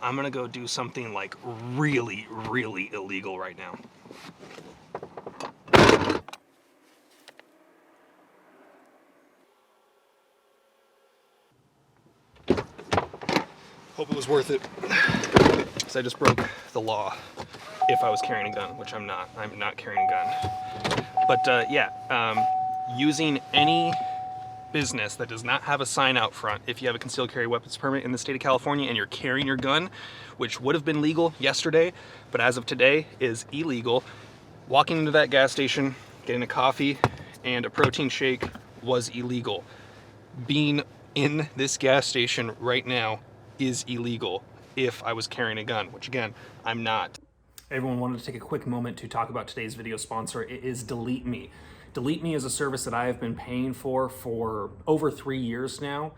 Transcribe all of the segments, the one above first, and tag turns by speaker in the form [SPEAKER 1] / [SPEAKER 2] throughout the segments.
[SPEAKER 1] I'm gonna go do something like really, really illegal right now. Hope it was worth it. Because I just broke the law if I was carrying a gun, which I'm not. I'm not carrying a gun. But using any business that does not have a sign out front, if you have a concealed carry weapons permit in the state of California and you're carrying your gun, which would have been legal yesterday, but as of today is illegal, walking into that gas station, getting a coffee and a protein shake was illegal. Being in this gas station right now is illegal if I was carrying a gun, which again, I'm not. Everyone, wanted to take a quick moment to talk about today's video sponsor. It is DeleteMe. DeleteMe is a service that I have been paying for over 3 years now.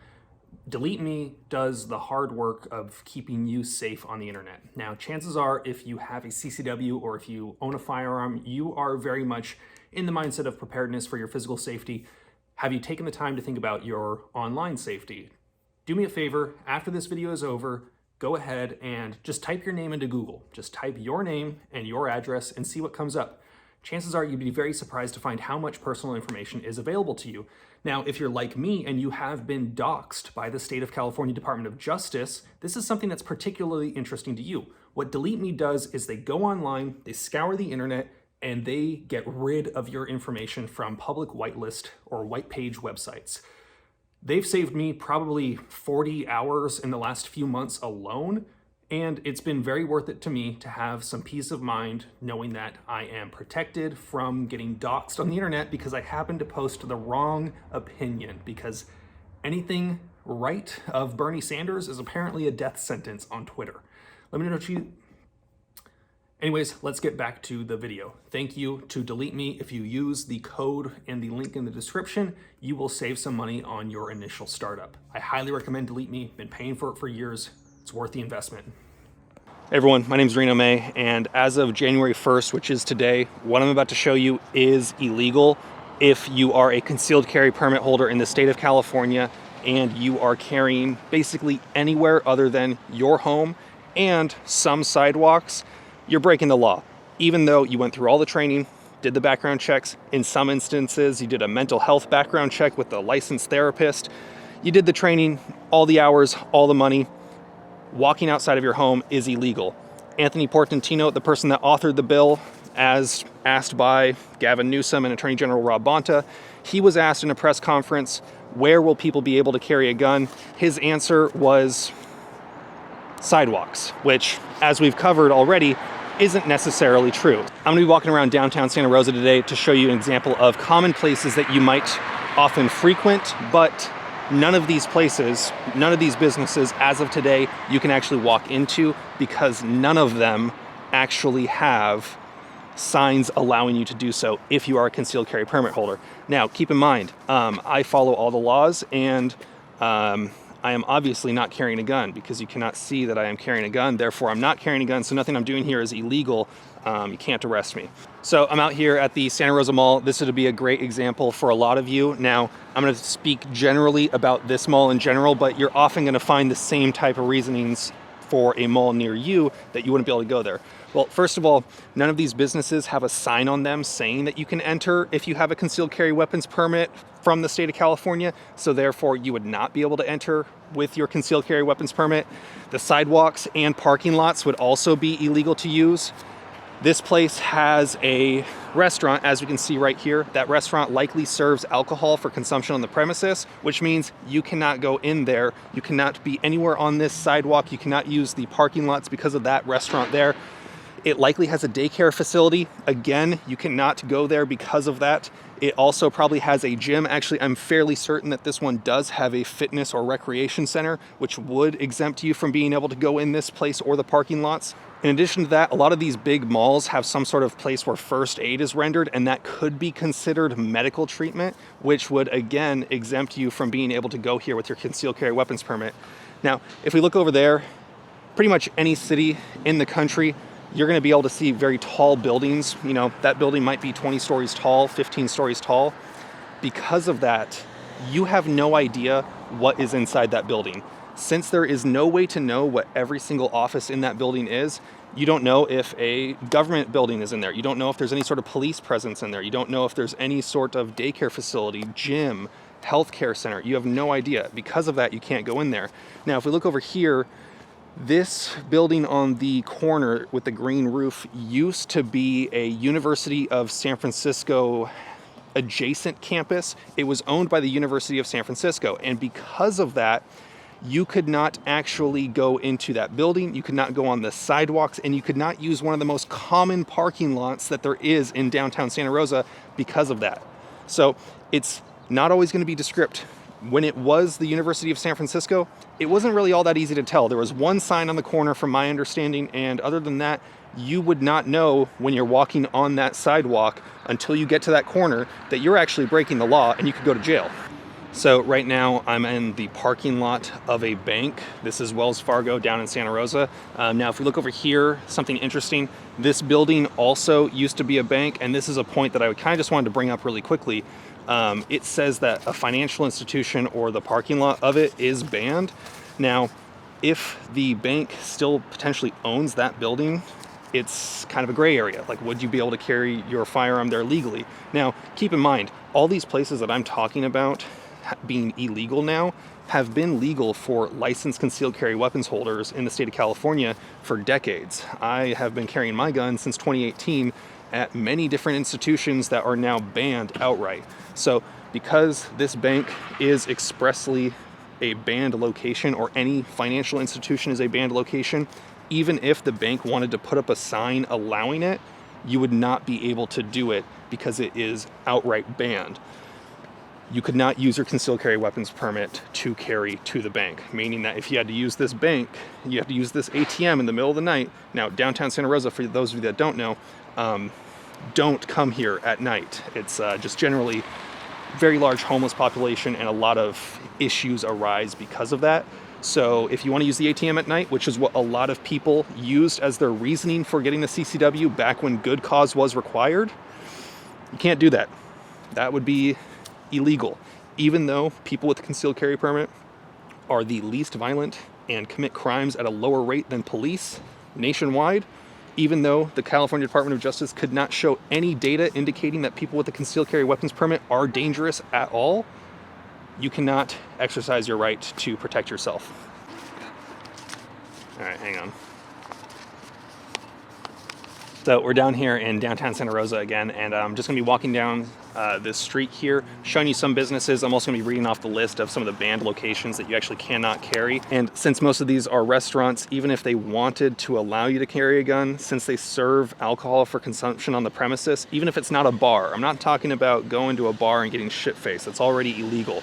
[SPEAKER 1] DeleteMe does the hard work of keeping you safe on the internet. Now, chances are if you have a CCW or if you own a firearm, you are very much in the mindset of preparedness for your physical safety. Have you taken the time to think about your online safety? Do me a favor, after this video is over, go ahead and just type your name into Google. Just type your name and your address and see what comes up. Chances are you'd be very surprised to find how much personal information is available to you. Now, if you're like me and you have been doxxed by the state of California Department of Justice, this is something that's particularly interesting to you. What DeleteMe does is they go online, they scour the internet, and they get rid of your information from public whitelist or white page websites. They've saved me probably 40 hours in the last few months alone, and it's been very worth it to me to have some peace of mind knowing that I am protected from getting doxxed on the internet because I happen to post the wrong opinion, because anything right of Bernie Sanders is apparently a death sentence on Twitter. Let me know what you... Anyways, let's get back to the video. Thank you to DeleteMe. If you use the code and the link in the description, you will save some money on your initial startup. I highly recommend DeleteMe. Been paying for it for years. It's worth the investment. Hey everyone, my name is Reno May, and as of January 1st, which is today, what I'm about to show you is illegal if you are a concealed carry permit holder in the state of California and you are carrying basically anywhere other than your home and some sidewalks. You're breaking the law. Even though you went through all the training, did the background checks, in some instances you did a mental health background check with a licensed therapist, you did the training, all the hours, all the money, walking outside of your home is illegal. Anthony Portantino, the person that authored the bill, as asked by Gavin Newsom and Attorney General Rob Bonta, he was asked in a press conference, where will people be able to carry a gun? His answer was sidewalks, which, as we've covered already, isn't necessarily true. I'm gonna be walking around downtown Santa Rosa today to show you an example of common places that you might often frequent, but none of these places, none of these businesses, as of today, you can actually walk into because none of them actually have signs allowing you to do so if you are a concealed carry permit holder. Now, keep in mind, I follow all the laws, and I am obviously not carrying a gun because you cannot see that I am carrying a gun. Therefore, I'm not carrying a gun, so nothing I'm doing here is illegal. You can't arrest me. So I'm out here at the Santa Rosa Mall. This would be a great example for a lot of you. Now, I'm gonna speak generally about this mall in general, but you're often gonna find the same type of reasonings for a mall near you that you wouldn't be able to go there. Well, first of all, none of these businesses have a sign on them saying that you can enter if you have a concealed carry weapons permit from the state of California, so therefore you would not be able to enter with your concealed carry weapons permit. The sidewalks and parking lots would also be illegal to use. This place has a restaurant, as we can see right here. That restaurant likely serves alcohol for consumption on the premises, which means you cannot go in there. You cannot be anywhere on this sidewalk. You cannot use the parking lots because of that restaurant there. It likely has a daycare facility. Again, you cannot go there because of that. It also probably has a gym. Actually, I'm fairly certain that this one does have a fitness or recreation center, which would exempt you from being able to go in this place or the parking lots. In addition to that, a lot of these big malls have some sort of place where first aid is rendered, and that could be considered medical treatment, which would again exempt you from being able to go here with your concealed carry weapons permit. Now, if we look over there, pretty much any city in the country, you're going to be able to see very tall buildings. You know, that building might be 20 stories tall, 15 stories tall. Because of that, you have no idea what is inside that building. Since there is no way to know what every single office in that building is, you don't know if a government building is in there. You don't know if there's any sort of police presence in there. You don't know if there's any sort of daycare facility, gym, healthcare center. You have no idea. Because of that, you can't go in there. Now, if we look over here, this building on the corner with the green roof used to be a University of San Francisco adjacent campus. It was owned by the University of San Francisco. And because of that, you could not actually go into that building. You could not go on the sidewalks, and you could not use one of the most common parking lots that there is in downtown Santa Rosa because of that. So it's not always going to be descript. When it was the University of San Francisco, it wasn't really all that easy to tell. There was one sign on the corner from my understanding, and other than that, you would not know when you're walking on that sidewalk until you get to that corner that you're actually breaking the law and you could go to jail. So right now I'm in the parking lot of a bank. This is Wells Fargo down in Santa Rosa. Now if we look over here, something interesting, this building also used to be a bank, and this is a point that I kind of just wanted to bring up really quickly. It says that a financial institution or the parking lot of it is banned. Now, if the bank still potentially owns that building, it's kind of a gray area. Like, would you be able to carry your firearm there legally? Now, keep in mind, all these places that I'm talking about being illegal now have been legal for licensed concealed carry weapons holders in the state of California for decades. I have been carrying my gun since 2018 at many different institutions that are now banned outright. So because this bank is expressly a banned location, or any financial institution is a banned location, even if the bank wanted to put up a sign allowing it, you would not be able to do it because it is outright banned. You could not use your concealed carry weapons permit to carry to the bank, meaning that if you had to use this bank, you have to use this ATM in the middle of the night. Now, downtown Santa Rosa, for those of you that don't know, don't come here at night. It's just generally very large homeless population, and a lot of issues arise because of that. So if you want to use the ATM at night, which is what a lot of people used as their reasoning for getting the CCW back when good cause was required, you can't do that. That would be illegal. Even though people with concealed carry permit are the least violent and commit crimes at a lower rate than police nationwide, even though the California Department of Justice could not show any data indicating that people with a concealed carry weapons permit are dangerous at all, you cannot exercise your right to protect yourself. All right, hang on. So we're down here in downtown Santa Rosa again, and I'm just gonna be walking down this street here, showing you some businesses. I'm also gonna be reading off the list of some of the banned locations that you actually cannot carry. And since most of these are restaurants, even if they wanted to allow you to carry a gun, since they serve alcohol for consumption on the premises, even if it's not a bar, I'm not talking about going to a bar and getting shit-faced. That's already illegal.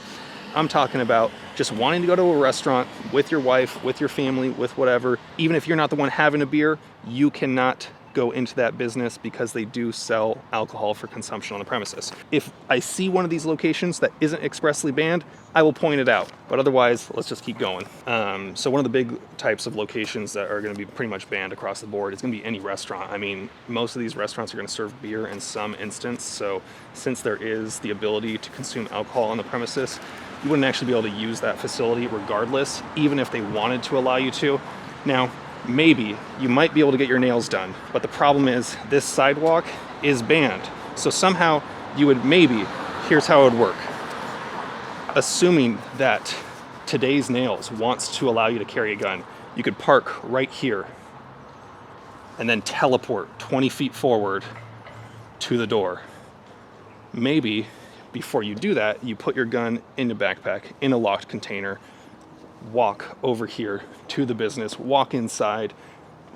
[SPEAKER 1] I'm talking about just wanting to go to a restaurant with your wife, with your family, with whatever. Even if you're not the one having a beer, you cannot go into that business because they do sell alcohol for consumption on the premises. If I see one of these locations that isn't expressly banned, I will point it out. But otherwise, let's just keep going. So one of the big types of locations that are going to be pretty much banned across the board is going to be any restaurant. I mean, most of these restaurants are going to serve beer in some instance. So since there is the ability to consume alcohol on the premises, you wouldn't actually be able to use that facility regardless, even if they wanted to allow you to. Now, maybe you might be able to get your nails done, but the problem is this sidewalk is banned. So somehow you would maybe, here's how it would work. Assuming that Today's Nails wants to allow you to carry a gun, you could park right here and then teleport 20 feet forward to the door. Maybe before you do that, you put your gun in the backpack in a locked container, walk over here to the business, walk inside,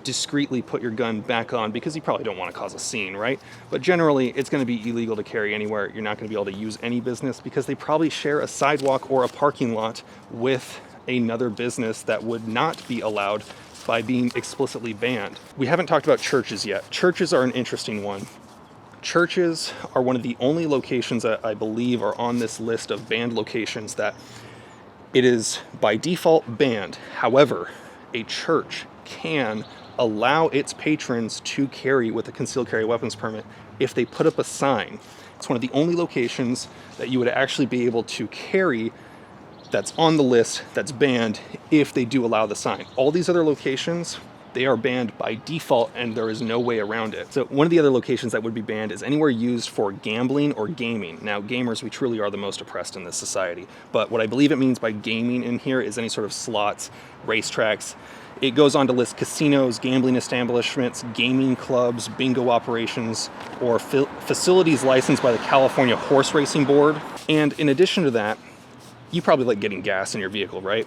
[SPEAKER 1] discreetly put your gun back on, because you probably don't want to cause a scene, right? But generally, it's going to be illegal to carry anywhere. You're not going to be able to use any business because they probably share a sidewalk or a parking lot with another business that would not be allowed by being explicitly banned. We haven't talked about churches yet. Churches are an interesting one. Churches are one of the only locations that I believe are on this list of banned locations that it is by default banned. However, a church can allow its patrons to carry with a concealed carry weapons permit if they put up a sign. It's one of the only locations that you would actually be able to carry that's on the list that's banned if they do allow the sign. All these other locations, they are banned by default and there is no way around it. So one of the other locations that would be banned is anywhere used for gambling or gaming. Now gamers, we truly are the most oppressed in this society, but what I believe it means by gaming in here is any sort of slots, racetracks. It goes on to list casinos, gambling establishments, gaming clubs, bingo operations, or facilities licensed by the California Horse Racing Board. And in addition to that, you probably like getting gas in your vehicle, right?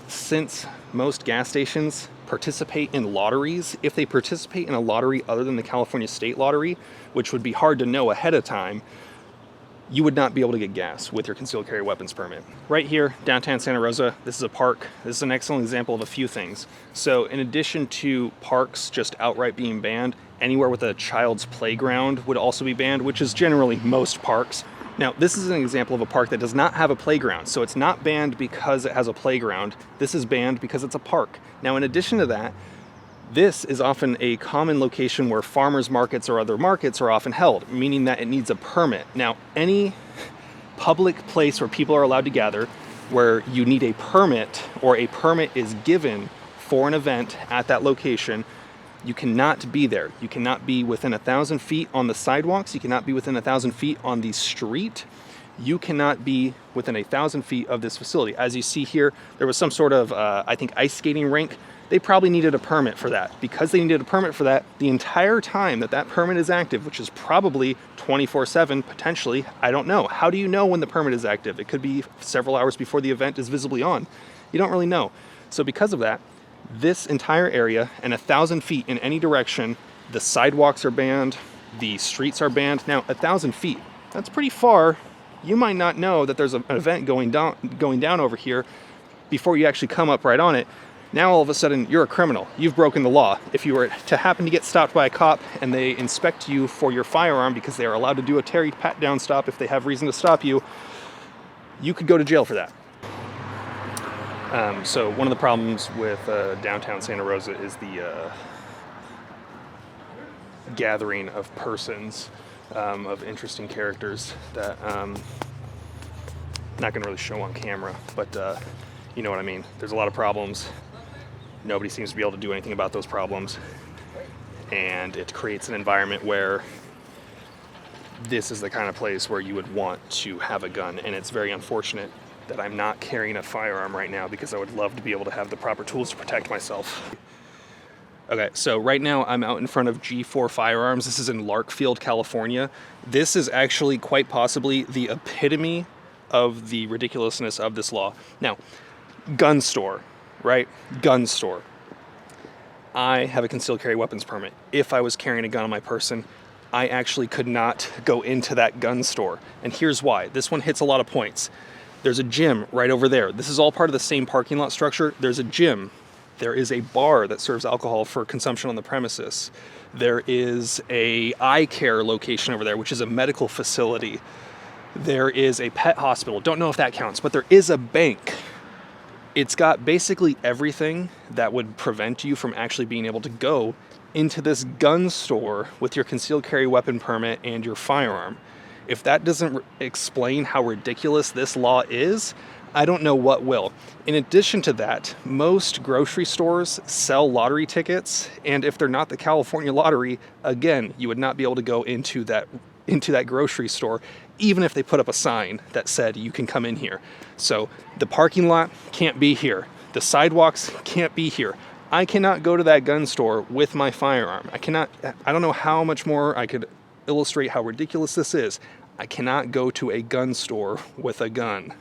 [SPEAKER 1] Since most gas stations participate in lotteries, if they participate in a lottery other than the California State Lottery, which would be hard to know ahead of time, you would not be able to get gas with your concealed carry weapons permit. Right here, downtown Santa Rosa, this is a park. This is an excellent example of a few things. So in addition to parks just outright being banned, anywhere with a child's playground would also be banned, which is generally most parks. Now, this is an example of a park that does not have a playground. So it's not banned because it has a playground. This is banned because it's a park. Now, in addition to that, this is often a common location where farmers markets or other markets are often held, meaning that it needs a permit. Now, any public place where people are allowed to gather, where you need a permit or a permit is given for an event at that location, you cannot be there. You cannot be within 1,000 feet on the sidewalks. You cannot be within 1,000 feet on the street. You cannot be within 1,000 feet of this facility. As you see here, there was some sort of, I think, ice skating rink. They probably needed a permit for that. Because they needed a permit for that, the entire time that that permit is active, which is probably 24/7, potentially, I don't know. How do you know when the permit is active? It could be several hours before the event is visibly on. You don't really know. So because of that, this entire area and 1,000 feet in any direction, the sidewalks are banned, the streets are banned. Now, 1,000 feet, that's pretty far. You might not know that there's an event going down over here before you actually come up right on it. Now, all of a sudden, you're a criminal. You've broken the law. If you were to happen to get stopped by a cop and they inspect you for your firearm because they are allowed to do a Terry pat-down stop if they have reason to stop you, you could go to jail for that. So one of the problems with downtown Santa Rosa is the gathering of persons, of interesting characters that not going to really show on camera, but you know what I mean. There's a lot of problems. Nobody seems to be able to do anything about those problems, and it creates an environment where this is the kind of place where you would want to have a gun, and it's very unfortunate that I'm not carrying a firearm right now because I would love to be able to have the proper tools to protect myself. Okay, so right now I'm out in front of G4 Firearms. This is in Larkfield, California. This is actually quite possibly the epitome of the ridiculousness of this law. Now, gun store, right? Gun store. I have a concealed carry weapons permit. If I was carrying a gun on my person, I actually could not go into that gun store. And here's why. This one hits a lot of points. There's a gym right over there. This is all part of the same parking lot structure. There's a gym. There is a bar that serves alcohol for consumption on the premises. There is a eye care location over there, which is a medical facility. There is a pet hospital. Don't know if that counts, but there is a bank. It's got basically everything that would prevent you from actually being able to go into this gun store with your concealed carry weapon permit and your firearm. If that doesn't explain how ridiculous this law is, I don't know what will. In addition to that, most grocery stores sell lottery tickets, and if they're not the California lottery, again, you would not be able to go into that grocery store, even if they put up a sign that said you can come in here. So the parking lot can't be here. The sidewalks can't be here. I cannot go to that gun store with my firearm. I don't know how much more I could illustrate how ridiculous this is. I cannot go to a gun store with a gun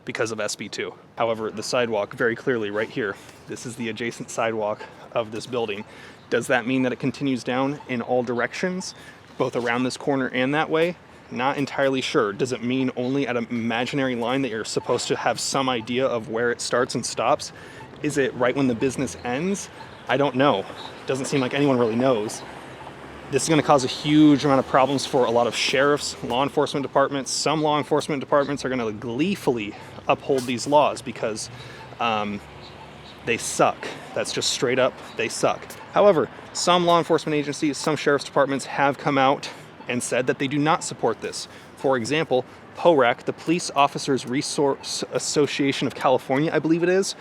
[SPEAKER 1] because of SB2. However, the sidewalk, very clearly right here, this is the adjacent sidewalk of this building. Does that mean that it continues down in all directions, both around this corner and that way? Not entirely sure. Does it mean only at an imaginary line that you're supposed to have some idea of where it starts and stops? Is it right when the business ends? I don't know. Doesn't seem like anyone really knows. This is going to cause a huge amount of problems for a lot of sheriffs, law enforcement departments. Some law enforcement departments are going to gleefully uphold these laws because they suck. That's just straight up, they suck. However, some law enforcement agencies, some sheriff's departments have come out and said that they do not support this For example, PORAC, the Police Officers Resource Association of California, I believe it is,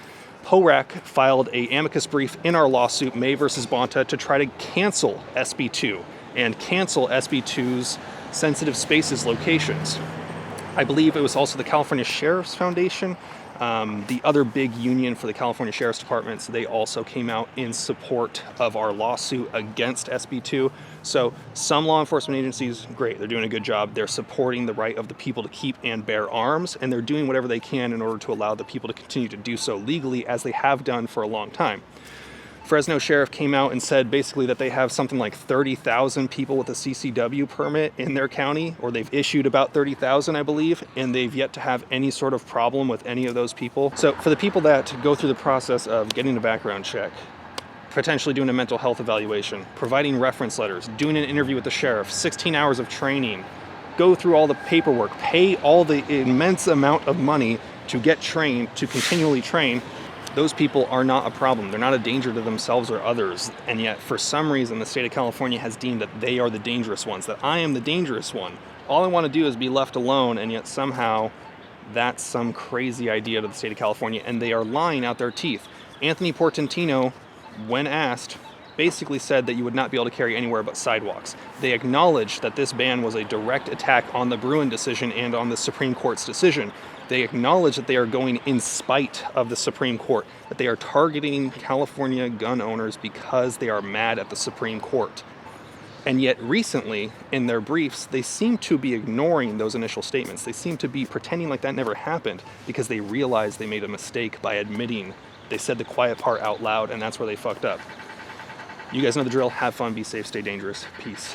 [SPEAKER 1] PORAC filed a amicus brief in our lawsuit, May versus Bonta, to try to cancel SB2 and cancel SB2's sensitive spaces locations. I believe it was also the California Sheriff's Foundation, the other big union for the California Sheriff's Departments. They also came out in support of our lawsuit against SB2. So some law enforcement agencies, great, they're doing a good job. They're supporting the right of the people to keep and bear arms, and they're doing whatever they can in order to allow the people to continue to do so legally, as they have done for a long time. Fresno Sheriff came out and said basically that they have something like 30,000 people with a CCW permit in their county, or they've issued about 30,000, I believe, and they've yet to have any sort of problem with any of those people. So for the people that go through the process of getting a background check, potentially doing a mental health evaluation, providing reference letters, doing an interview with the sheriff, 16 hours of training, go through all the paperwork, pay all the immense amount of money to get trained, to continually train, those people are not a problem. They're not a danger to themselves or others. And yet, for some reason, the state of California has deemed that they are the dangerous ones, that I am the dangerous one. All I want to do is be left alone, and yet somehow that's some crazy idea to the state of California, and they are lying out their teeth. Anthony Portantino, when asked, basically said that you would not be able to carry anywhere but sidewalks. They acknowledged that this ban was a direct attack on the Bruin decision and on the Supreme Court's decision. They acknowledge that they are going in spite of the Supreme Court, that they are targeting California gun owners because they are mad at the Supreme Court. And yet recently, in their briefs, they seem to be ignoring those initial statements. They seem to be pretending like that never happened because they realized they made a mistake by admitting they said the quiet part out loud, and that's where they fucked up. You guys know the drill. Have fun, be safe, stay dangerous. Peace.